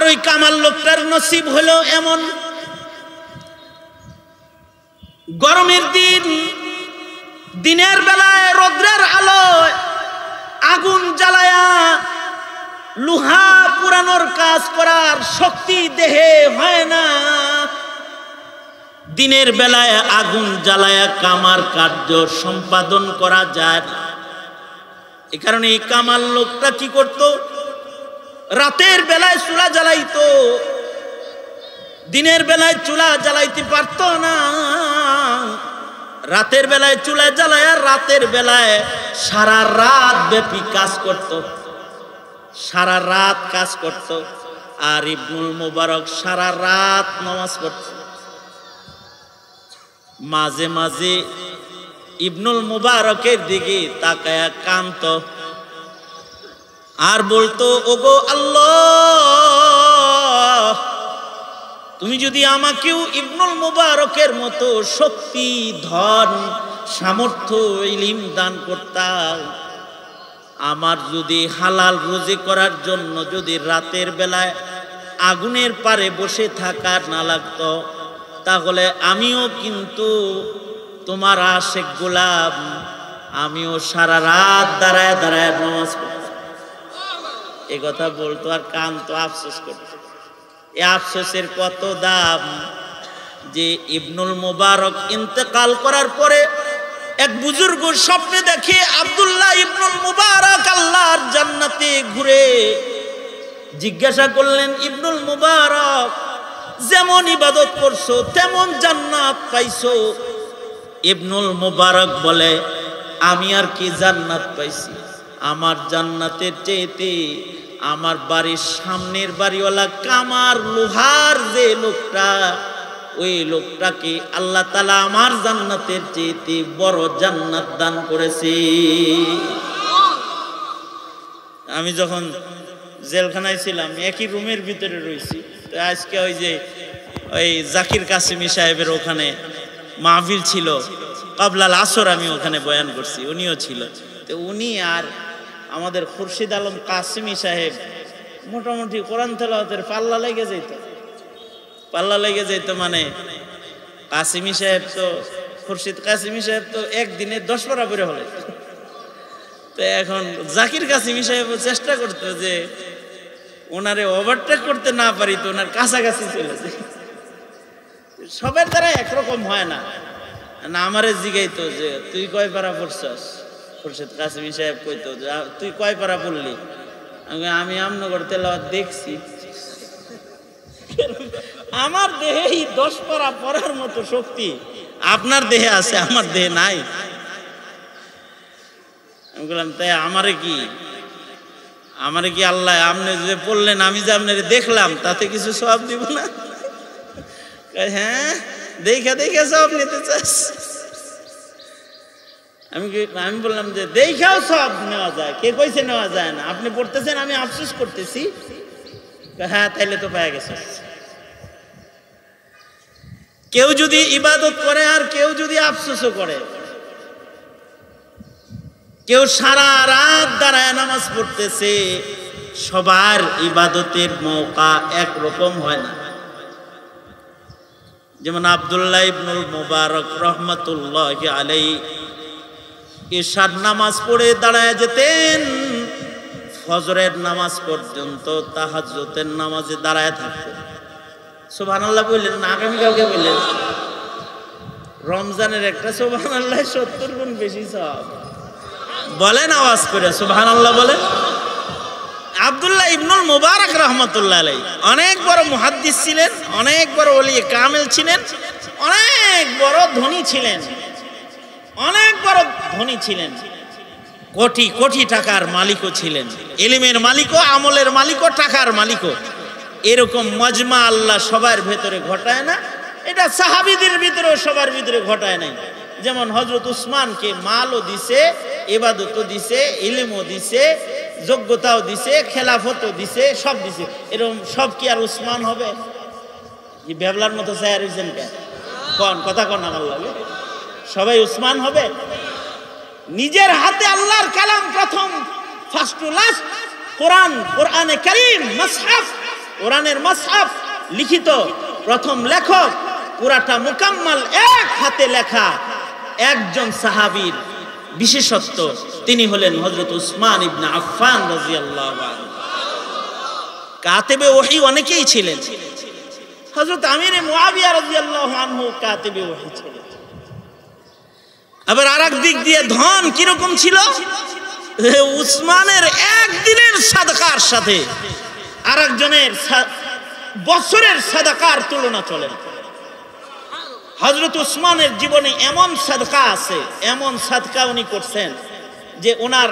ওই কামাল লোকটার নসিব হলো এমন, গরমের দিন দিনের বেলায় রৌদ্রের আলোয় আগুন জ্বালায়া লোহা পুরানোর কাজ করার শক্তি দেহে হয় না। দিনের বেলায় আগুন জ্বালায়া কামার কার্য সম্পাদন করা যায় না। এ কারণে এই কামাল লোকটা কি করত? রাতের বেলায় চুলা জ্বালাইতো, দিনের বেলায় চুলা জ্বালাইতে পারত না। রাতের বেলায় চুলা জ্বালায়, রাতের বেলায় সারা রাত ব্যাপী কাজ করত, সারা রাত কাজ করত। আর ইবনুল মুবারক সারা রাত নামাজ পড়ত। মাঝে মাঝে ইবনুল মুবারকের দিকে তাকায়া কাঁদত আর বলতো, ওগো আল্লাহ, তুমি যদি আমাকেও ইবনুল মুবারকের মতো শক্তি, ধন, সামর্থ্য, ইলম দান করতা, আমার যদি হালাল রুজি করার জন্য যদি রাতের বেলায় আগুনের পারে বসে থাকা না লাগতো, তাহলে আমিও কিন্তু তোমার আশেক গোলাম, আমিও সারা রাত দাঁড়ায় দাঁড়ায় নামাজ পড়তাম। এ কথা বলতো আর কাঁদতো, আফসোস করত। এই আফসোসের কত দাম যে ইবনুল মুবারক ইন্তেকাল করার পরে এক বুজুর্গ স্বপ্নে দেখে আব্দুল্লাহ ইবনুল মুবারক আল্লাহর জান্নাতে ঘুরে। জিজ্ঞাসা করলেন, ইবনুল মুবারক, যেমন ইবাদত করছো তেমন জান্নাত পাইছো? ইবনুল মুবারক বলে, আমি আর কি জান্নাত পাইছি, আমার জান্নাতের চেয়েতে আমার বাড়ির সামনের বাড়িওয়ালা কামার লোহার যে লোকটা, ওই লোকটাকে আল্লাহ তাআলা আমার জান্নাতের চেয়েতে বড় জান্নাত দান করেছে। আমি যখন জেলখানায় ছিলাম একই রুমের ভিতরে রয়েছি, তো আজকে ওই যে ওই জাকির কাসিমি সাহেবের ওখানে মাহফিল ছিল, কাবলাল আসর আমি ওখানে বয়ান করছি, উনিও ছিল। তো উনি আর আমাদের খুরশিদ আলম কাসিমি সাহেব মোটামুটি কোরআন তেলাওয়াতের পাল্লা লেগে যেত, পাল্লা লেগে যেত। মানে কাসিমি সাহেব তো, খুরশিদ কাসিমি সাহেব তো একদিনে 10 পারা পড়ে হলে। তো এখন জাকির কাসিমি সাহেব চেষ্টা করতো যে ওনারে ওভারটেক করতে না পারি তো ওনার কাছাকাছি চলে যায়। সবের দ্বারা একরকম হয় না। আমারে জিগাইতো যে তুই কয় পারা পড়ছস? খুরশিদ কাসিমি সাহেব কইতো যে তুই কয় পারা পড়লি? আমি আমনগর তেলাওয়াত দেখছি। আমার দেহে 10 পারা পড়ার মতো শক্তি আপনার দেহে আছে, আমার দেহে নাই। আমি বললাম, তাই আমারে কি আল্লাহ আপনি যে পড়লেন, আমি যে আপনার দেখলাম, তাতে কিছু সওয়াব দিব না? হ্যাঁ, দেখা দেখা সওয়াব নিতে চাস? আমি বললাম যে দেখাও সওয়াব নেওয়া যায়। কে কইছে নেওয়া যায় না? আপনি পড়তেছেন, আমি আফসোস করতেছি। হ্যাঁ, তাইলে তো পাওয়া গেছে। কেউ যদি ইবাদত করে আর কেউ যদি আফসোসও করে, কেউ সারা রাত দাঁড়ায় নামাজ পড়তেছে, সবার ইবাদতের মৌকা একরকম হয় না। যেমন আব্দুল্লাহ ইবনুল মুবারক রহমাতুল্লাহি আলাইহি ইশার নামাজ পড়ে দাঁড়ায় যেতেন, ফজরের নামাজ পর্যন্ত তাহাজ্জুদের নামাজে দাঁড়ায় থাকতেন। সুবহানাল্লাহ বললেন না? আগামীকালকে বললেন রমজানের একটা সুবহানাল্লাহ 70 গুণ বেশি সওয়াব। বলেন আওয়াজ করে সুবহানাল্লাহ বলেন। আব্দুল্লাহ ইবনুল মুবারক রহমাতুল্লাহ আলাইহি অনেক বড় মুহাদ্দিস ছিলেন, অনেক বড় ওলি কামেল ছিলেন, অনেক বড় ধনী ছিলেন, অনেক বড় ধনী ছিলেন, কোটি কোটি টাকার মালিকও ছিলেন, ইলমের মালিকও, আমলের মালিকও, টাকার মালিকও। এরকম মজমা আল্লাহ সবার ভেতরে ঘটায় না। এটা সাহাবীদের ভিতরেও সবার ভিতরে ঘটায় নাই। যেমন হযরত উসমানকে মালও দিছে, ইবাদতও দিছে, ইলমও দিছে, যোগ্যতাও দিছে, খেলাফতও দিছে, সব দিছে। এরকম সব কি আর উসমান হবে? কি বেবলার মতো চায় রইছেন কেন? কোন কথা কোন আমার লাগে? সবাই উসমান হবে? নিজের হাতে আল্লাহর কালাম প্রথম, ফার্স্ট টু লাস্ট, কোরআনে কারীম, মুসহাফ কোরআনের মুসহাফ লিখিত প্রথম লেখক, পুরাটা মুকাম্মাল এক হাতে লেখা একজন সাহাবীর বিশেষত্ব, তিনি হলেন হযরত উসমান ইবনে আফফান রাদিয়াল্লাহু আনহু। কাতিবে ওহী অনেকেই ছিলেন। হযরত আমির মুআবিয়া রাদিয়াল্লাহু আনহু কাতিবে ওহী ছিলেন। আবার আরেক দিক দিয়ে ধন কিরকম ছিল, উসমানের একদিনের সাদাকার সাথে আরেকজনের বছরের সাদাকার তুলনা চলে না। হযরত উসমানের জীবনে এমন সাদকা আছে, এমন সাদকা উনি করছেন যে ওনার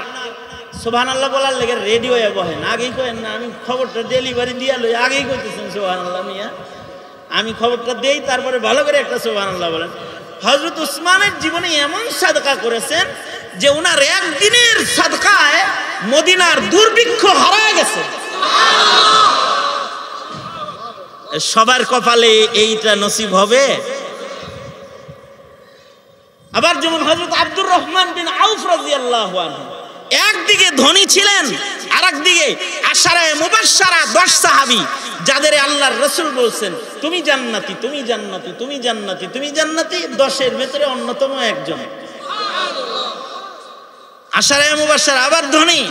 সুবহানাল্লাহ বলার লেগে রেডিও বহেন, আগেই কয়েন না, আমি খবরটা ডেলিভারি দিয়া লই, আগেই কইতেছেন সুবহানাল্লাহ মিয়া, আমি খবরটা দেই তারপরে ভালো করে একটা সুবহানাল্লাহ বলেন। হযরত উসমানের জীবনে এমন সাদকা করেছেন যে ওনার একদিনের সাদকায় মদিনার দুর্ভিক্ষ হারায় গেছে। সবার কপালে এইটা নসিব হবে? আবার যেমন হযরত আব্দুর রহমান বিন আউফ রাদিয়াল্লাহু আনহু একদিকে ধনী ছিলেন, আরেকদিকে আশারায়ে মুবাশশারা 10 সাহাবী যাদের আল্লাহর রাসূল বলছেন তুমি জান্নাতি, তুমি জান্নাতি, তুমি জান্নাতি, তুমি জান্নাতি, 10 এর ভিতরে অন্যতম একজন আশারায়ে মুবাশশারা। আবার ধনী,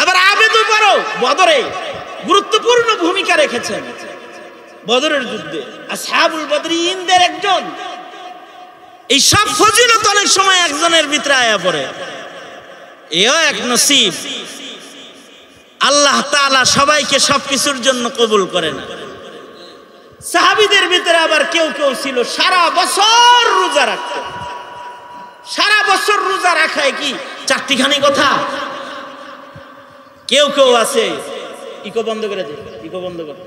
আবার আবেদও পারো, বদরে গুরুত্বপূর্ণ ভূমিকা রেখেছেন বদরের যুদ্ধে, আসহাবুল বদরিনদের একজন। এই সব ফজিলত অনেক সময় একজনের ভিতরে আয়া পড়ে, এও এক নসিব। আল্লাহ তাআলা সবাইকে সবকিছুর জন্য কবুল করে না। সাহাবীদের ভিতরে আবার কেউ কেউ ছিল সারা বছর রোজা রাখত। সারা বছর রোজা রাখায় কি চারটিখানি কথা? কেউ কেউ আছে, ইকো বন্ধ করে দে, ইকো বন্ধ করে।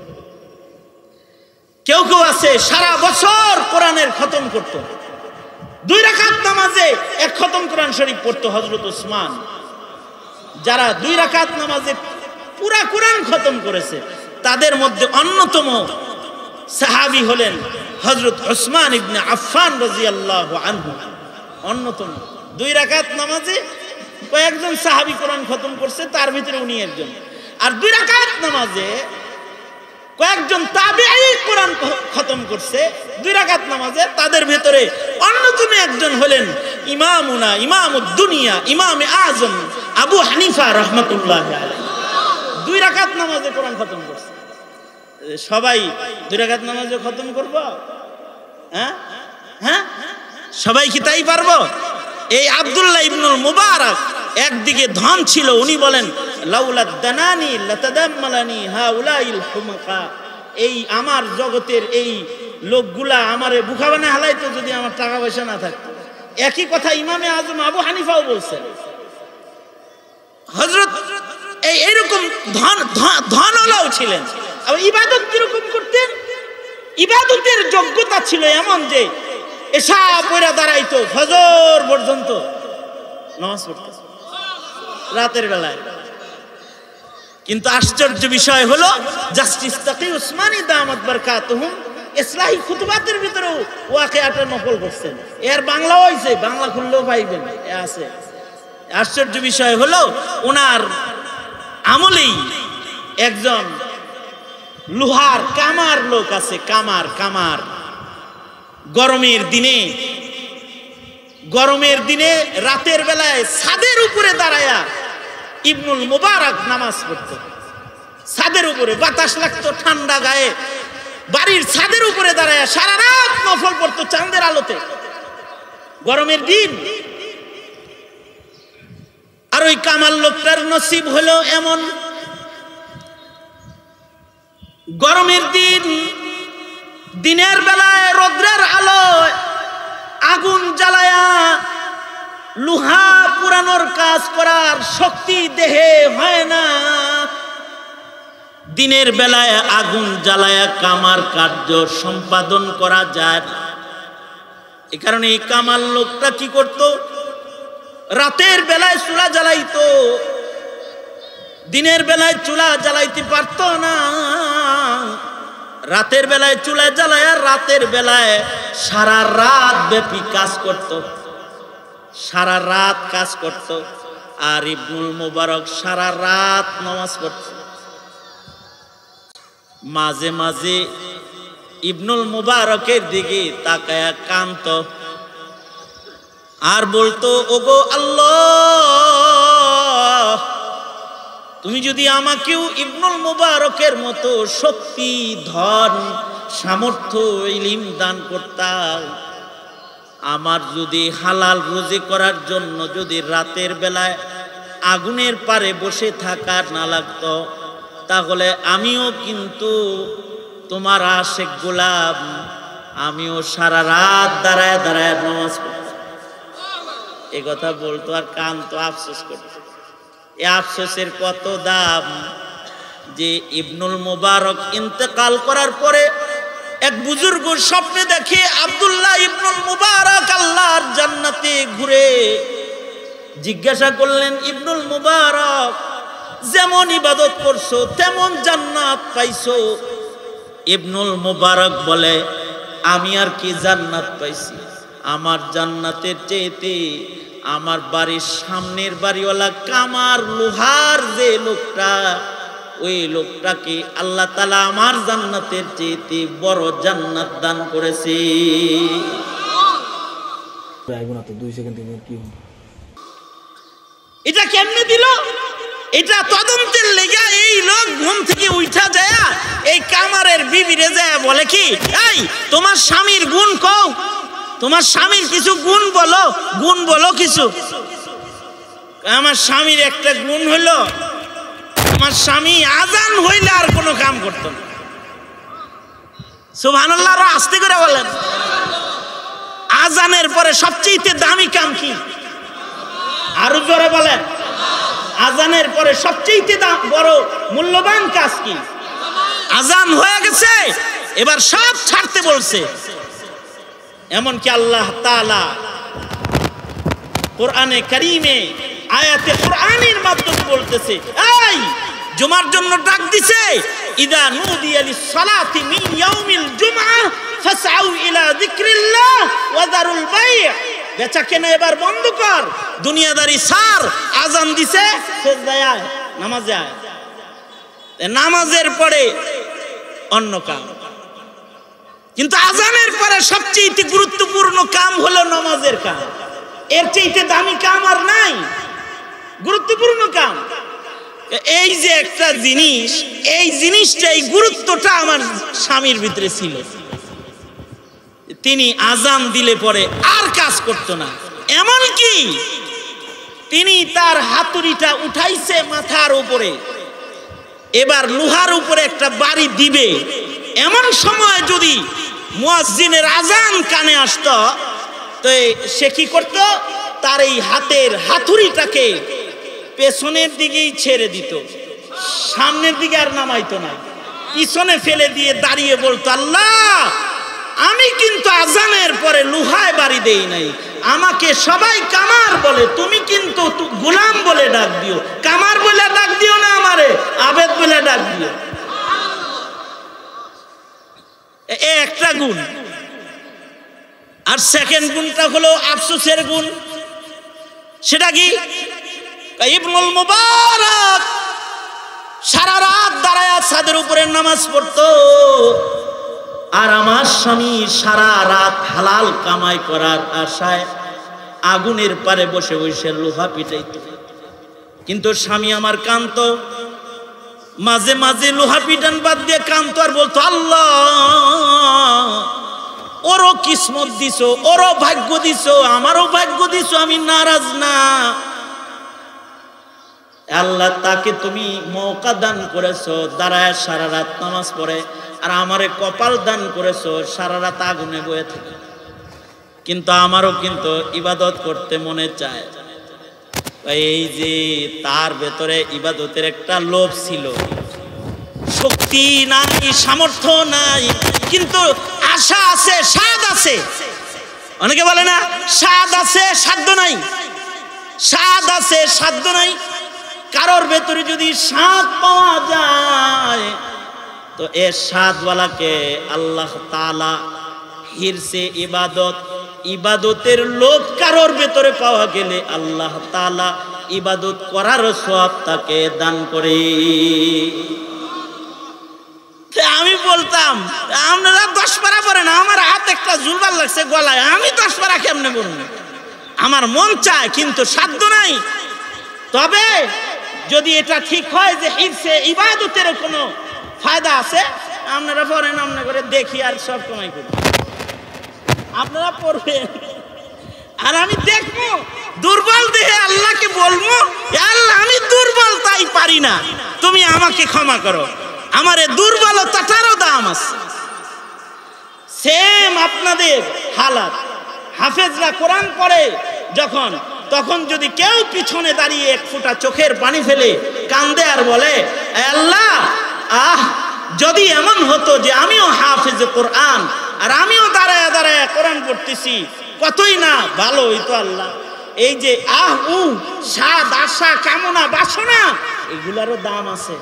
কেউ কেউ আছে সারা বছর কোরআনের খতম করত, 2 রাকাত নামাজে 1 খতম কোরআন শরীফ পড়তো হযরত উসমান। যারা 2 রাকাত নামাজে পুরা কোরআন খতম করেছে তাদের মধ্যে অন্যতম সাহাবী হলেন হযরত উসমান ইবনে আফফান রাদিয়াল্লাহু আনহু। অন্যতম 2 রাকাত নামাজে কয়েকজন সাহাবী কোরআন খতম করছে, তার ভিতরে উনি একজন। আর 2 রাকাত নামাজে কয়েকজন তাবেঈ কোরআন খতম করছে 2 রাকাত নামাজে, তাদের ভিতরে অন্যতম একজন হলেন ইমামুনা ইমামুদ দুনিয়া ইমামে আজম আবু হানিফা রাহমাতুল্লাহি আলাইহি। 2 রাকাত নামাজে কোরআন খতম করছে। সবাই 2 রাকাত নামাজে খতম করব? হ্যাঁ হ্যাঁ, সবাই কি তাই পারবো? এই আব্দুল্লাহ ইবনুল মুবারক একদিকে ধন ছিল, উনি বলেন লাউলাদ দানানি লাতাদাম্মালানি হাউলাইল হুমাকা, এই আমার জগতের এই লোকগুলা আমারে বুকা বানায় হালাইতো যদি আমার টাকা পয়সা না থাকতো। একই কথা ইমামে আজম আবু হানিফাও বলছেন। হযরত এইরকম ধনওয়ালাও ছিলেন। আবার ইবাদত কিরকম করতেন? ইবাদতের যোগ্যতা ছিল এমন যে এশা পড়া দাঁড়াইতো ফজর পর্যন্ত নামাজ পড়তো রাতের বেলায়। কিন্তু আশ্চর্য বিষয় হলো জাস্টিস তাকি উসমানী দামাত বারকাতুহুম ইসলাহি খুতবাতের ভিতরেও ওয়াকিয়াটা নকল করছেন। এর বাংলা হইছে, বাংলা খুললেও পাইবেন, এ আছে। আশ্চর্য বিষয় হলো ওনার আমলেই একজন লোহার কামার লোক আছে, কামার গরমের দিনে রাতের বেলায় ছাদের উপরে দাঁড়ায়া ইবনুল মুবারক নামাজ পড়তো। ছাদের উপরে বাতাস লাগতো, ঠান্ডা গায়ে বাড়ির ছাদের উপরে দাঁড়ায়া সারা রাত নফল পড়তো চাঁদের আলোতে, গরমের দিন। আর ওই কামাল লোকটার নসিব হলো এমন, গরমের দিন দিনের বেলায় রৌদ্রের আলোয় আগুন জ্বালায়া লোহা পুরানোর কাজ করার শক্তি দেহে হয় না। দিনের বেলায় আগুন জ্বালায়া কামার কার্য সম্পাদন করা যায় না। এই কারণে এই কামাল লোকটা কি করত? রাতের বেলায় চুলা জ্বালাইতো, দিনের বেলায় চুলা জ্বালাইতে পারত না। রাতের বেলায় চুলা জ্বালায়, রাতের বেলায় সারা রাত ব্যাপী কাজ করত, সারা রাত কাজ করত। আর ইবনুল মুবারক সারা রাত নামাজ পড়ত। মাঝে মাঝে ইবনুল মুবারকের দিকে তাকায়া কান্ত আর বলতো, ওগো আল্লাহ, তুমি যদি আমাকেও ইবনুল মুবারকের মতো শক্তি, ধন, সামর্থ্য, ইলম দান করতা, আমার যদি হালাল রুজি করার জন্য যদি রাতের বেলায় আগুনের পারে বসে থাকার না লাগতো, তাহলে আমিও কিন্তু তোমার আশেক গোলাম, আমিও সারা রাত দাঁড়ায় দাঁড়ায় নামাজ পড়তাম। এ কথা বলতো আর কান্ত আফসোস করত। এ আফসোসের কত দাম যে ইবনুল মুবারক ইন্তেকাল করার পরে এক বুজুর্গ স্বপ্নে দেখে আব্দুল্লাহ ইবনুল মুবারক আল্লাহর জান্নাতে ঘুরে। জিজ্ঞাসা করলেন, ইবনুল মুবারক, যেমন ইবাদত করছো তেমন জান্নাত পাইছো? ইবনুল মুবারক বলে, আমি আর কি জান্নাত পাইছি, আমার জান্নাতের চেয়েতে আমার বাড়ির সামনের বাড়িওয়ালা কামার লোহার যে লোকটা, ওই লোকটাকে আল্লাহ তাআলা আমার জান্নাতের চেয়েতে বড় জান্নাত দান করেছে। এটা কেমনে দিল? এটা তদন্তের লেগা এই লোক ঘুম থেকে উঠা যায় এই কামারের বিবিরে যায় বলে কি, এই তোমার স্বামীর গুণ কও, তোমার স্বামীর কিছু গুণ বলো, গুণ বলো কিছু। আমার স্বামীর একটা গুণ হইলো, আমার স্বামী আজান হইলে আর কোনো কাম করতো না। সুবহানাল্লাহ, আরো আস্তে করে বলেন। আজানের পরে সবচেয়ে দামি কাম কি? আরো জোরে বলেন। আজানের পরে সবচেয়ে বড় মূল্যবান কাজ কি? আজান হয়ে গেছে, এবার সব ছাড়তে বলছে। এমনকি আল্লাহ তাআলা কোরআনে কারীমে আয়াতে কোরআনের মাধ্যমে বলতেছে, এই জুমার জন্য ডাক দিছে, ইদা নুদিয়া লিস-সালাতি মিন ইয়াউমিল জুমআহ ফাসআউ ইলা যিকরিল্লাহ ওয়া যারুল বাই'। বেচা কেনা এবার বন্ধ কর, দুনিয়াদারি ছাড়। আজান দিছে, সেজদায় আয়, নামাজে আয়। নামাজের পরে অন্য কাম, কিন্তু আজানের পরে সবচেয়ে গুরুত্বপূর্ণ কাম হলো নামাজের কাম। এর চেয়ে দামি কাম আর নাই, গুরুত্বপূর্ণ কাম। এই যে একটা জিনিস, এই জিনিসটা, এই গুরুত্বটা আমার স্বামীর ভিতরে ছিল। তিনি আজান দিলে পরে আর কাজ করতো না। এমনকি তিনি তার হাতুড়িটা উঠাইছে মাথার উপরে, এবার লোহার উপরে একটা বাড়ি দিবে, এমন সময় যদি মুয়াজ্জিনের আজান কানে আসতো, তো সে কি করতো, তার এই হাতের হাতুড়িটাকে পেছনের দিকেই ছেড়ে দিত, সামনের দিকে আর নামাইতো না, পিছনে ফেলে দিয়ে দাঁড়িয়ে বলতো, আল্লাহ, আমি কিন্তু আজানের পরে লোহায় বাড়ি দেই নাই, আমাকে সবাই কামার বলে, তুমি কিন্তু গোলাম বলে ডাক দিও, কামার বলে ডাক দিও না, আমারে আবেদ বলে ডাক দিও। একটা গুণ। আর সেকেন্ড গুণটা হলো আফসোসের গুণ। সেটা কি? ইবনুল মুবারক সারা রাত দাঁড়ায় ছাদের উপরে নামাজ পড়তো, আর আমার স্বামী সারা রাত হালাল কামাই করার আশায় আগুনের পারে বসে বসে লোহা পিটাইত। কিন্তু স্বামী আমার কান্ত, মাঝে মাঝে লোহা পিটান বাদ দিয়ে কান্ত আর বলতো, আল্লাহ, ওরও কিসমত দিছো, ওরও ভাগ্য দিছো, আমারও ভাগ্য দিছো, আমি নারাজ না। আল্লাহ, তাকে তুমি মৌকা দান করেছো, দাঁড়ায় সারা রাত নামাজ পড়ে, আর আমারে কপাল দান করেছো সারা রাত আগুনে বয়ে থাকে। কিন্তু আমারও কিন্তু ইবাদত করতে মনে চায়। এই যে তার ভেতরে ইবাদতের একটা লোভ ছিল, শক্তি নাই, সামর্থ্য নাই, কিন্তু আশা আছে, স্বাদ আছে। অনেকে বলে না, স্বাদ আছে সাধ্য নাই, স্বাদ আছে সাধ্য নাই। কারোর ভেতরে যদি স্বাদ পাওয়া যায়, তো এ স্বাদওয়ালাকে আল্লাহ তাআলা হিরসে ইবাদত, ইবাদতের লোভ কারোর ভেতরে পাওয়া গেলে আল্লাহ তাআলা ইবাদত করার সওয়াব তাকে দান করে। বলতাম আপনারা 10 পারা পড়েন, আমার হাত একটা জুলবার লাগছে গলায়, আমি 10 পারা কেমনে পড়ব? আমার মন চায় কিন্তু সাধ্য নাই। তবে যদি এটা ঠিক হয় যে হিফজে ইবাদতের কোনো ফায়দা আছে, আপনারা পড়েন, আমরা করে দেখি আর সব কমাই করি। আপনারা পড়বেন আর আমি দেখবো, দুর্বল দেহে আল্লাহকে বলবো, আল্লাহ আমি দুর্বল তাই পারি না, তুমি আমাকে ক্ষমা করো, আমার এই দুর্বলতাটারও দাম আছে। সেম আপনাদের হালাত, হাফেজরা কোরআন পড়ে যখন, তখন যদি কেউ পিছনে দাঁড়িয়ে এক ফোঁটা চোখের পানি ফেলে কান্দে আর বলে আল্লাহ যদি এমন হতো যে আমিও হাফেজে কোরআন আর আমিও দাঁড়ায় দাঁড়ায় কোরআন পড়তেছি, কতই না ভালো হইতো আল্লাহ। এই যে স্বাদ, আশা, কামনা, বাসনা, এগুলারও দাম আছে।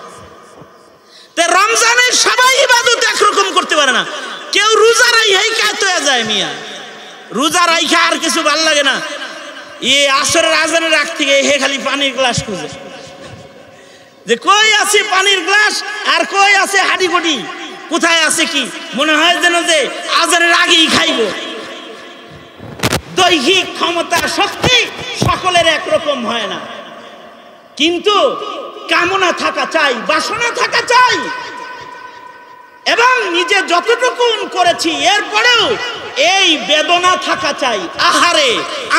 রমজানের সবাই ইবাদত একরকম করতে পারে না। কেউ রোজা রাইখাই কায়ত হয়ে যায় মিয়া, রোজা রাইখা আর কিছু ভাল লাগে না। আসরের আজানের রাখ থেকে হে খালি পানির গ্লাস খুঁজে, যে কই আছে পানির গ্লাস আর কই আছে হাঁড়ি-কটি, কোথায় আছে কি, মনে হয় যেন যে আজানের আগেই খাইব। দৈহিক ক্ষমতা, শক্তি সকলের একরকম হয় না, কিন্তু কামনা থাকা চাই, বাসনা থাকা চাই, এবং নিজে যতটুকু করেছি এরপরেও এই বেদনা থাকা চাই, আহারে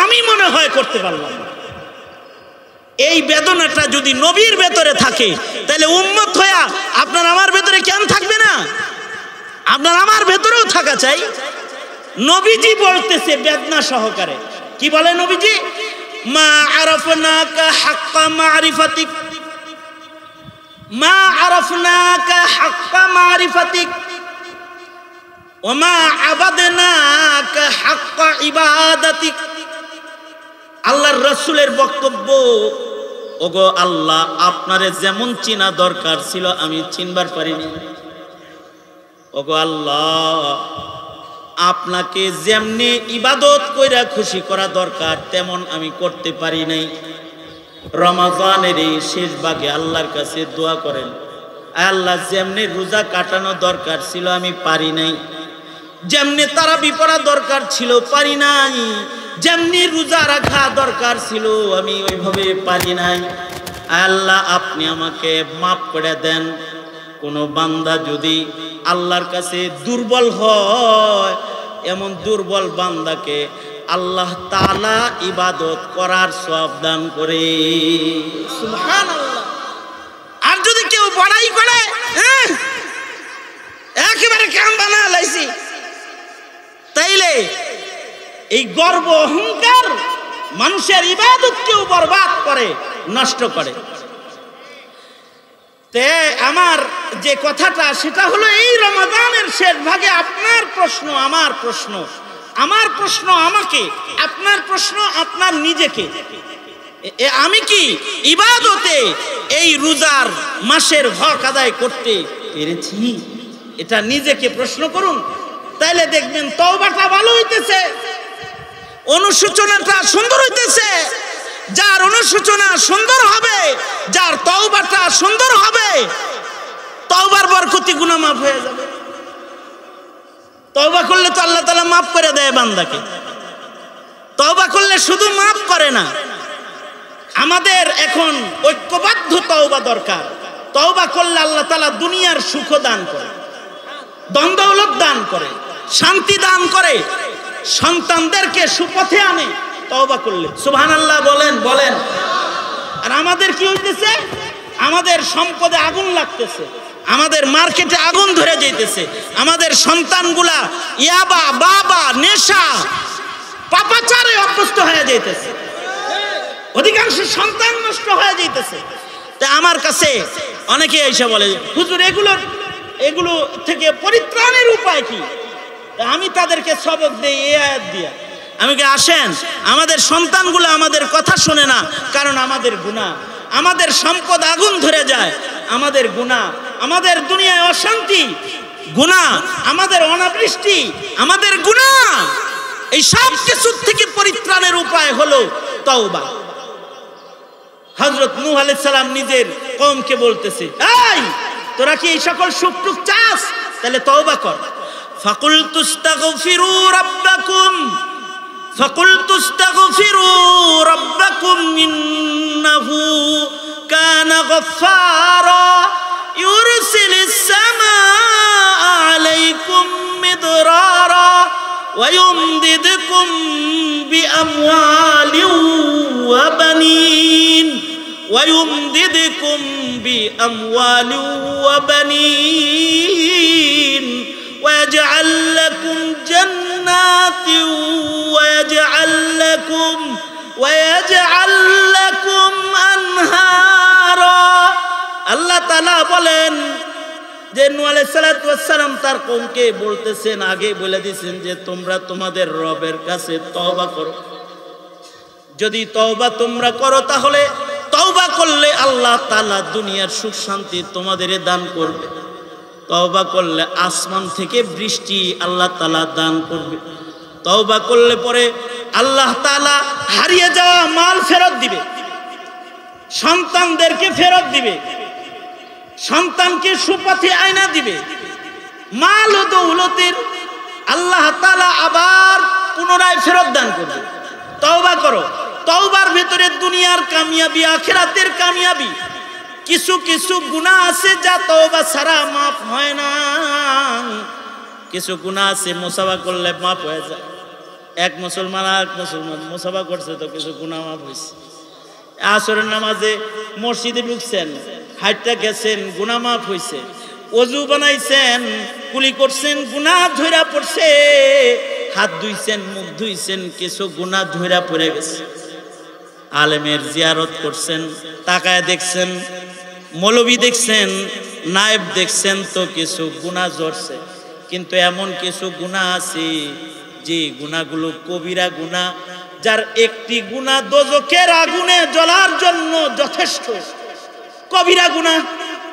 আমি মনে হয় করতে পারলাম না। এই বেদনাটা যদি নবীর ভেতরে থাকে, তাহলে উম্মত হইয়া আপনার আমার ভেতরে কেন থাকবে না? আপনার আমার ভেতরেও থাকা চাই। নবীজি বলতেছে বেদনা সহকারে, কি বলে নবীজি? মা আরাফনাকা হাক্কা মারিফাতিক, মা আরাফনাকা হাক্কা মারিফাতিক ওয়া মা আবাদনাকা হাক্কা ইবাদাতিক। আল্লাহর রাসূলের বক্তব্য, ওগো আল্লাহ আপনারে যেমন চিনা দরকার ছিল আমি চিনবার পারিনি। ওগো আল্লাহ আপনাকে যেমনি ইবাদত কইরা খুশি করা দরকার তেমন আমি করতে পারি নাই। রমাজানের এই শেষ ভাগে আল্লাহর কাছে দোয়া করেন, আল্লাহ যেমনি রোজা কাটানো দরকার ছিল আমি পারি নাই, যেমনি তারাবি পড়া দরকার ছিল পারি নাই, যেমনি রোজা রাখা দরকার ছিল আমি ওইভাবে পারি নাই। আল্লাহ আপনি আমাকে মাফ করে দেন। কোনো বান্দা যদি আল্লাহর কাছে দুর্বল হয়, এমন দুর্বল বান্দাকে আল্লাহ তাআলা ইবাদত করার সওয়াব দান করে। সুবহানাল্লাহ। আর যদি কেউ বড়াই করে, একেবারে কাম বানা লাইছি, তাইলে এই গর্ব অহংকার মানুষের ইবাদতকেও বরবাদ করে, নষ্ট করে। তে আমার যে কথাটা সেটা হলো, এই রমাদানের শেষ ভাগে আপনার প্রশ্ন আমার প্রশ্ন, আমার প্রশ্ন আমাকে, আপনার প্রশ্ন আপনার নিজেকে, আমি কি ইবাদতে এই রোজার মাসের হক আদায় করতে পেরেছি? এটা নিজেকে প্রশ্ন করুন, তাইলে দেখবেন তওবাটা ভালো হইতেছে, অনুশোচনাটা সুন্দর হইতেছে। যার অনুশোচনা সুন্দর হবে, যার তওবাটা সুন্দর হবে, তওবার বরকতে গুনাহ মাফ হয়ে যাবে। তওবা করলে তো আল্লাহ তাআলা মাফ করে দেয় বান্দাকে। তওবা করলে শুধু মাফ করে না, আমাদের এখন ঐক্যবদ্ধ তওবা দরকার। তওবা করলে আল্লাহ তাআলা দুনিয়ার সুখ দান করে, ধন দৌলত দান করে, শান্তি দান করে, সন্তানদেরকে সুপথে আনে তওবা করলে। সুবহানাল্লাহ বলেন বলেন। আর আমাদের কি হইতেছে? আমাদের সম্পদে আগুন লাগতেছে, আমাদের মার্কেটে আগুন ধরে যাইতেছে, আমাদের সন্তানগুলা ইয়াবা, বাবা, নেশা, পাপাচারে অভ্যস্ত হয়ে যাইতেছে, অধিকাংশ সন্তান নষ্ট হয়ে যাইতেছে। তা আমার কাছে অনেকে এসে বলে, হুজুর এগুলো থেকে পরিত্রাণের উপায় কি? আমি তাদেরকে সবক দেই এই আয়াত দিয়া। আমি কি আসেন, আমাদের সন্তানগুলো আমাদের কথা শোনে না, কারণ আমাদের গুনাহ, আমাদের সম্পদ আগুন ধরে যায়, আমাদের গুনাহ, আমাদের দুনিয়ায় অশান্তি, গুনাহ, আমাদের অনাবৃষ্টি, আমাদের গুনাহ। এই সব কিছু থেকে পরিত্রাণের উপায় হলো তওবা। হযরত নূহ আলাইহিস সালাম নিজের কওমকে বলতেছে, এই তোরা কি এই সকল সুখ টুক চাস? তাহলে তওবা কর। ফাকুলতু আস্তাগফিরু রাব্বাকুম ফাকুলতু আস্তাগফিরু রাব্বাকুম ইন্নাহু কানা গফফারা ইউরসিলিস সামাআ আলাইকুম মিদরারা ওয়া ইউমদিদকুম বিআমওয়ালিন ওয়া বানিন ويمددكم بأموال وبنين ويجعل لكم جنات ويجعل لكم أنهارا আল্লাহ তাআলা বলেন যে নূহ আলাইহিস সালাতু ওয়াস সালাম তার কওমকে বলতেছেন, আগে বলে দিয়েছেন যে তোমরা তোমাদের রবের কাছে তওবা করো। যদি তওবা তোমরা করো তাহলে তওবা করলে আল্লাহ তাআলা দুনিয়ার সুখ শান্তি তোমাদের দান করবে। তওবা করলে আসমান থেকে বৃষ্টি আল্লাহ তাআলা দান করবে। তওবা করলে পরে আল্লাহ তাআলা হারিয়ে যাওয়া মাল ফেরত দিবে, সন্তানদেরকে ফেরত দিবে, সন্তানকে সুপথে আয়না দিবে, মাল ও দৌলতের আল্লাহ তাআলা আবার পুনরায় ফেরত দান করবে। তওবা করো। তওবার ভিতরে দুনিয়ার কামিয়াবি, আখিরাতের কামিয়াবি। কিছু কিছু গুনাহ আছে যা তওবা ছাড়া মাফ হয় না। কিছু গুনাহ আছে মুসাফা করলে মাফ হয়ে যায়। এক মুসলমান মুসাফা করছে তো কিছু গুনাহ মাফ হয়েছে। আসরের নামাজে মসজিদে ঢুকছেন, হাইটটা গেছেন, গুনাহ মাফ হয়েছে। ওযু বানাইছেন, কুলি করছেন, গুনাহ ধইরা পড়ছে। হাত ধুইছেন, মুখ ধুইছেন, কিছু গুনাহ ধইরা পড়ে গেছে। আলেমের জিয়ারত করছেন, তাকায় দেখছেন, মৌলবী দেখছেন, নায়েব দেখছেন, তো কিছু গুনাহ জড়ছে। কিন্তু এমন কিছু গুনাহ আছে যে গুনাহগুলো কবিরা গুনাহ, যার একটি গুনাহ দোজখের আগুনে জ্বলার জন্য যথেষ্ট। কবিরা গুনাহ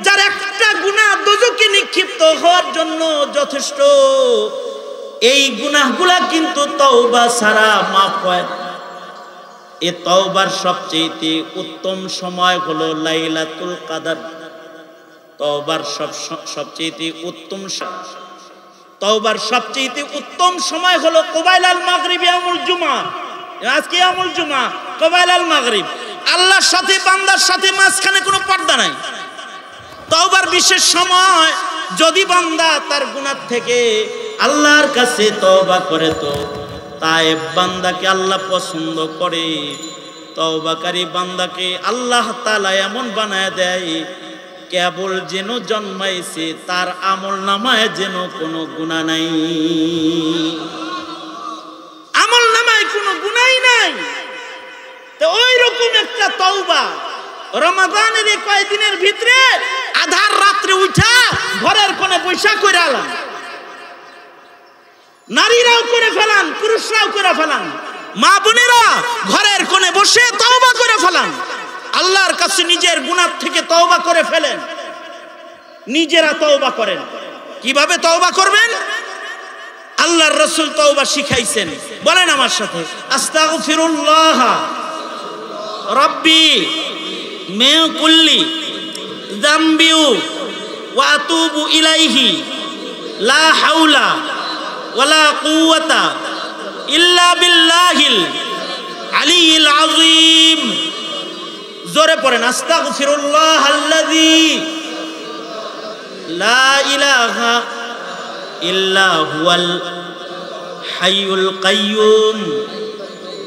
যার একটা গুনাহ দোজখে নিক্ষিপ্ত হওয়ার জন্য যথেষ্ট। এই গুনাহগুলা কিন্তু তওবা ছাড়া মাফ হয় না। এই তওবার সবচেয়ে উত্তম সময় হলো লাইলাতুল কদর। তওবার সবচেয়ে উত্তম তওবার সবচেয়ে উত্তম সময় হলো কুবাইলাল মাগরিব ইয়ামুল জুমআ। আজকে ইয়ামুল জুমআ, কুবাইলাল মাগরিব। আল্লাহর সাথে বান্দার সাথে মাঝখানে কোনো পর্দা নাই। তওবার বিশেষ সময়। যদি বান্দা তার গুনাহ থেকে আল্লাহর কাছে তওবা করে তো তায়েব বান্দাকে আল্লাহ পছন্দ করে। তওবাকারী বান্দাকে আল্লাহ তাআলা এমন বানায় দেয়, কেবল যেন জন্মাইছে, তার আমল নামায় যেন কোনো গুনাহ নাই। আমল নামায় কোনো গুনাহই নাই। তো ওই রকম একটা তওবা রমাদানের এই কয়েকদিনের ভিতরে আধার রাত্রে উঠা ঘরের কোণে বৈশা করে আলাম। নারীরাও করে ফেলান, পুরুষরাও করে ফেলান, মা বোনেরা ঘরের কোণে বসে তওবা করে ফেলান। আল্লাহর কাছে নিজের গুনাহ থেকে তওবা করে ফেলেন। নিজেরা তওবা করেন। কিভাবে তওবা করবেন? আল্লাহর রাসূল তওবা শিখাইছেন। বলেন আমার সাথে, আস্তাগফিরুল্লাহ রাব্বি মিন কুল্লি যামবি ওয়া আতুবু ইলাইহি লা হাওলা ওয়ালা কুওয়াতা ইল্লা বিল্লাহিল আলিয়্যিল আযীম। জোরে পড়েন, আস্তাগফিরুল্লাহাল্লাযী লা ইলাহা ইল্লা হুয়াল হাইয়ুল কাইয়্যুম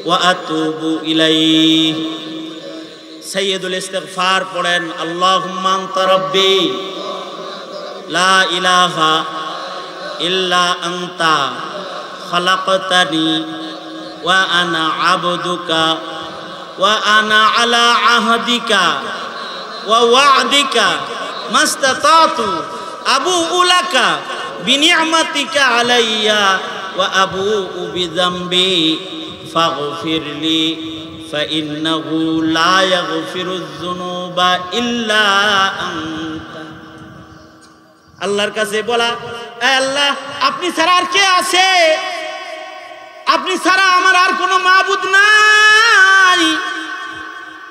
ওয়া আতুবু ইলাইহি। সাইয়্যিদুল ইস্তিগফার পড়েন, আল্লাহুম্মা আনতা রাব্বি লা ইলাহা ইল্লা আনতা খালাকতানি ওয়া আনা আবদুকা ওয়া আনা আলা আহদিকা ওয়া ওয়া'দিকা মাস্তাতাতু আবুউ লাকা বিনি'মাতিকা আলাইয়া ওয়া আবুউ বিযামবি ফাগফিরলি ফাইন্নাহু লা ইয়াগফিরুয যুনুবা ইল্লা আনতা। আল্লাহর কাছে বলা, আল্লাহ আপনি ছাড়া আর কে আছে? আপনি ছাড়া আমার আর কোনো মাবুদ নাই।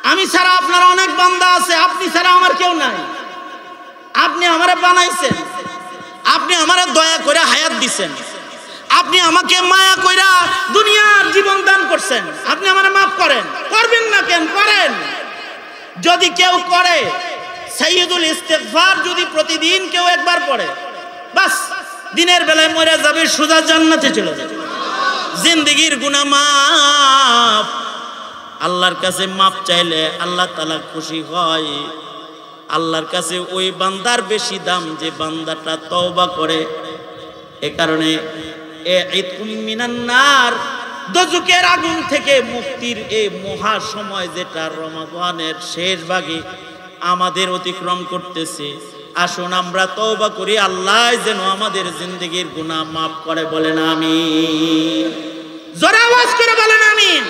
আমি ছাড়া আপনার অনেক বান্দা আছে, আপনি ছাড়া আমার কেউ নাই। আপনি আমারে বানাইছেন, আপনি আমারে দয়া করে হায়াত দিছেন, আপনি আমাকে মায়া কইরা দুনিয়ার জীবন দান করছেন, আপনি আমারে মাফ করেন। করবেন না কেন? করেন। যদি কেউ করে সাইয়্যিদুল ইস্তিগফার যদি প্রতিদিন কেউ একবার পড়ে, বাস দিনের বেলায় মরে যাবে, সোজা জান্নাতে চলে যাবে। জিন্দেগির গুনাহ মাফ। আল্লাহর কাছে মাফ চাইলে আল্লাহ তাআলা খুশি হয়। আল্লাহর কাছে ওই বান্দার বেশি দাম যে বান্দাটা তওবা করে। এ কারণে ইতকুম মিনান নার, দোজখের আগুন থেকে মুক্তির এই মহা সময় যেটা রমাদানের শেষ ভাগে আমাদের অতিক্রম করতেছে, আসুন আমরা তওবা করি, আল্লাহ যেন আমাদের জিন্দেগির গুনাহ মাফ করে। বলেন আমিন। জোরে আওয়াজ করে বলেন আমিন।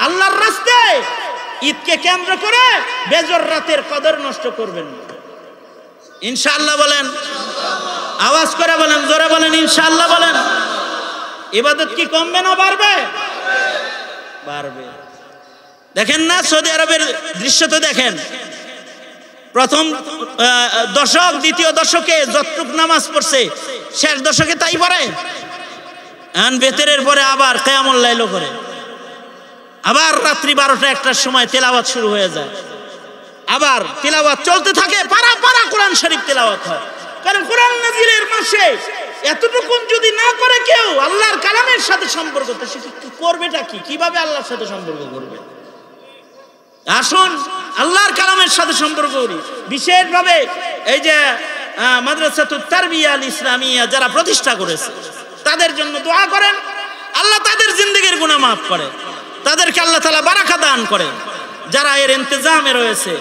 আল্লাহর রাস্তায় ঈদকে কেন্দ্র করে বেজর রাতের কদর নষ্ট করবেন না, ইনশাআল্লাহ বলেন। আওয়াজ করে বলেন, জোরে বলেন ইনশাআল্লাহ বলেন। ইবাদত কি কমবে না বাড়বে? বাড়বে। দেখেন না সৌদি আরবের দৃশ্য তো দেখেন, প্রথম দশক দ্বিতীয় দশকে যতটুক নামাজ পড়ছে শেষ দশকে তাই পড়ে। এখন বেতেরের পরে আবার কিয়ামুল লাইল করে, আবার রাত্রি 12টা-1টার সময় তেলাওয়াত শুরু হয়ে যায়, আবার তেলাওয়াত চলতে থাকে, পারা পারা কোরআন শরীফ তেলাওয়াত হয়। কারণ কোরআন নাজিলের মাসে এতটুকুন যদি না করে কেউ আল্লাহর কালামের সাথে সম্পর্ক, তো সে করবেটা কি? কিভাবে আল্লাহর সাথে সম্পর্ক করবে? আসুন আল্লাহর কালামের সাথে সম্পর্ক করি। বিশেষভাবে এই যে মাদ্রাসাতুত তারবিয়া আল ইসলামিয়া যারা প্রতিষ্ঠা করেছে তাদের জন্য দোয়া করেন, আল্লাহ তাদের জিন্দেগির গুনাহ মাফ করে, তাদেরকে আল্লাহ তাআলা বারাকা দান করে। যারা এর ইন্তজামে রয়েছে,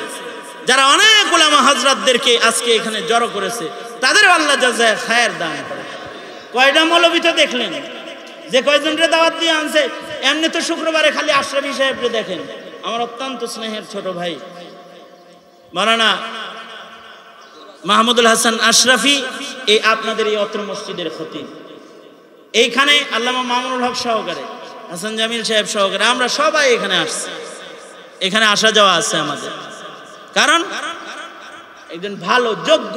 যারা অনেক উলামা হযরতদেরকে আজকে এখানে জড়ো করেছে, তাদেরও আল্লাহ জাযায়ে খায়ের দান করে। কয়টা মৌলবী তো দেখলেন যে কয়জনকে দাওয়াত দিয়ে আনছে। এমনি তো শুক্রবারে খালি আশরাফি সাহেবকে দেখেন, আমার অত্যন্ত স্নেহের ছোট ভাই মাওলানা মাহমুদুল হাসান আশরাফি, এই আপনাদের এই অত্র মসজিদের খতিব। এইখানে আল্লামা মামুনুল হক সহকারে, হাসান জামিল সাহেব সহকারে আমরা সবাই এখানে আসছি। এখানে আসা যাওয়া আছে আমাদের, কারণ একজন ভালো যোগ্য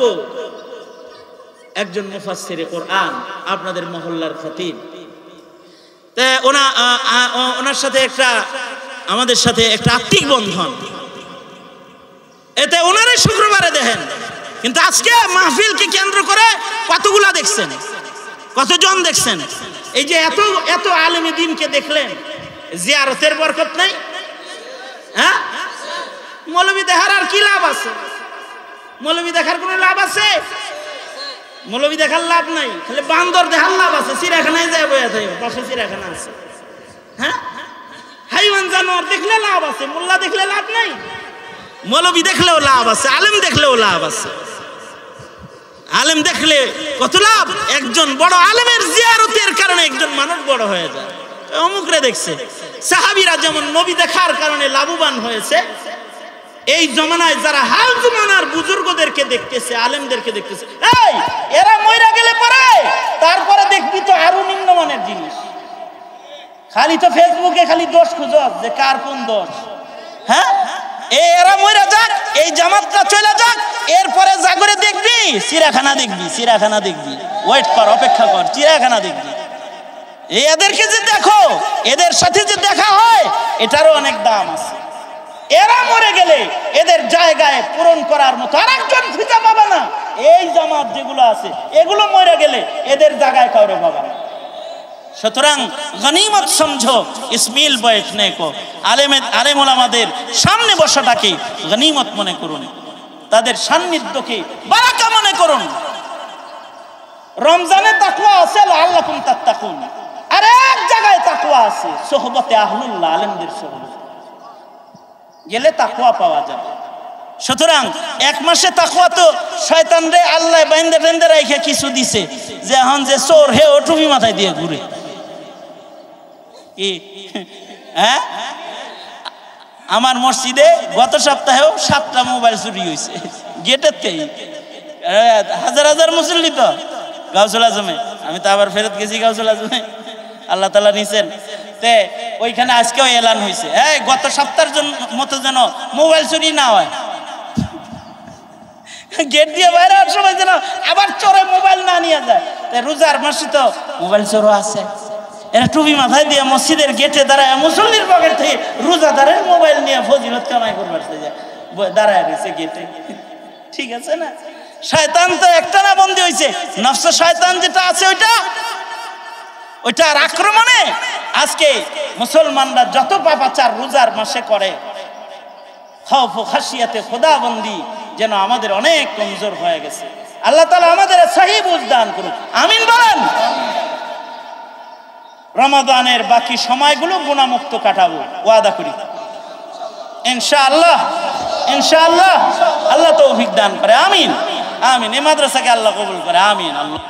একজন মুফাসসিরে কোরআন আপনাদের মহল্লার খতিব। তা ওনার সাথে আমাদের সাথে একটা আত্মিক বন্ধন, এতে ওনারাই শুক্রবারে দেখেন। কিন্তু আজকে মাহফিলকে কেন্দ্র করে কতগুলা দেখছেন, কতজন দেখছেন? এই যে এত এত আলেম দ্বীনকে দেখলেন, জিয়ারতের বরকত নাই? হ্যাঁ, মৌলবী দেখার আর কি লাভ আছে? মৌলবী দেখার কোনো লাভ আছে? মৌলবী দেখার লাভ নাই, খালি বান্দর দেখার লাভ আছে। চিড়িয়াখানায় যায় বইয়া থাকে, পাশে চিড়িয়াখানা আছে। হ্যাঁ, হাইওয়ান জানোয়ার দেখলে লাভ আছে, মোল্লা দেখলে লাভ নাই। মৌলবী দেখলেও লাভ আছে, আলেম দেখলেও লাভ আছে। আলেম দেখলে কত লাভ! একজন বড় আলেমের জিয়ারতের কারণে একজন মানুষ বড় হয়ে যায়। অমুকরে দেখছে, সাহাবীরা যেমন নবী দেখার কারণে লাভবান হয়েছে, এই জমানায় যারা হাল জমানার বুজুর্গদেরকে দেখতেছে, আলেমদেরকে দেখতেছে, এই এরা মইরা গেলে পরে তারপরে দেখবি তো আরো নিম্নমানের জিনিস। খালি তো ফেসবুকে খালি দোষ খুঁজো যে কার কোন দোষ। হ্যাঁ, এরা মইরা যাক, এই জামাতটা চলে যাক, এরপরে যা করে দেখবি চিড়িয়াখানা দেখবি, চিড়িয়াখানা দেখবি। ওয়েট কর, অপেক্ষা কর, চিড়িয়াখানা দেখবি। এদেরকে যে দেখো, এদের সাথে যে দেখা হয়, এটারও অনেক দাম আছে। এরা মরে গেলে এদের জায়গায় পূরণ করার মতো আরেকজন খুঁজে পাবে না। এই জামাত যেগুলো আছে এগুলো মরে গেলে এদের জায়গায় কাউরে পাবে না। সুতরাং গনিমত সমঝো ইসমিল বৈঠনে কো, আলেম ওলামাদের সামনে বসাটাকে গনিমত মনে করুন, তাদের সান্নিধ্যকে বারাকা মনে করুন। রমজানে তাকওয়া আছে, লাআল্লাকুম তাত্তাকুন। আর এক জায়গায় তাকওয়া আছে, সোহবতে আহলুল্লাহ, আলেমদের সোহবত গেলে তাকওয়া পাওয়া যাবে। সুতরাং এক মাসে তাকওয়া তো শয়তান রে আল্লাহ বাইন্দে বেন্দে রাইখা কিছু দিছে, যে এখন যে চোর হে ও টুপি মাথায় দিয়ে ঘুরে। হ্যাঁ, আমার মসজিদে গত সপ্তাহেও 7টা মোবাইল চুরি হয়েছে গেটের থেকে। হাজার হাজার মুসল্লি তো গাউসুল আজমে, আমি তো আবার ফেরত গেছি গাউসুল আজমে, আল্লাহ তাআলা নিছেন। তে ওইখানে আজকেও এলান হয়েছে, এই গত সপ্তাহের মতো যেন মোবাইল চুরি না হয়। গেট দিয়ে বাইরে হওয়ার সময় যেন আবার চোরে মোবাইল না নিয়ে যায়। রোজার মাসে তো মোবাইল চোরও আছে। এরা টুপি মাথায় দিয়ে মসজিদের গেটে দাঁড়ায় মুসল্লির পকেট থেকে রোজাদারের মোবাইল নিয়ে ফজিলত কামাই করবার দাঁড়ায় গেছে গেটে। ঠিক আছে না? শয়তান তো একটা না বন্দী হয়েছে, নফস শয়তান যেটা আছে ওইটার আক্রমণে আজকে মুসলমানরা যত পাপাচার রোজার মাসে করে, খৌফ ও খাশিয়াতে খোদাবন্দি যেন আমাদের অনেক কমজোর হয়ে গেছে। আল্লাহ তাআলা আমাদের সহি বুঝ দান করুন, আমিন বলেন। রমাদানের বাকি সময়গুলো গুনাহমুক্ত কাটাবো, ওয়াদা করি ইনশাআল্লাহ। ইনশাআল্লাহ আল্লাহ তৌফিক দান করে, আমিন আমিন। এই মাদ্রাসাকে আল্লাহ কবুল করে, আমিন। আল্লাহ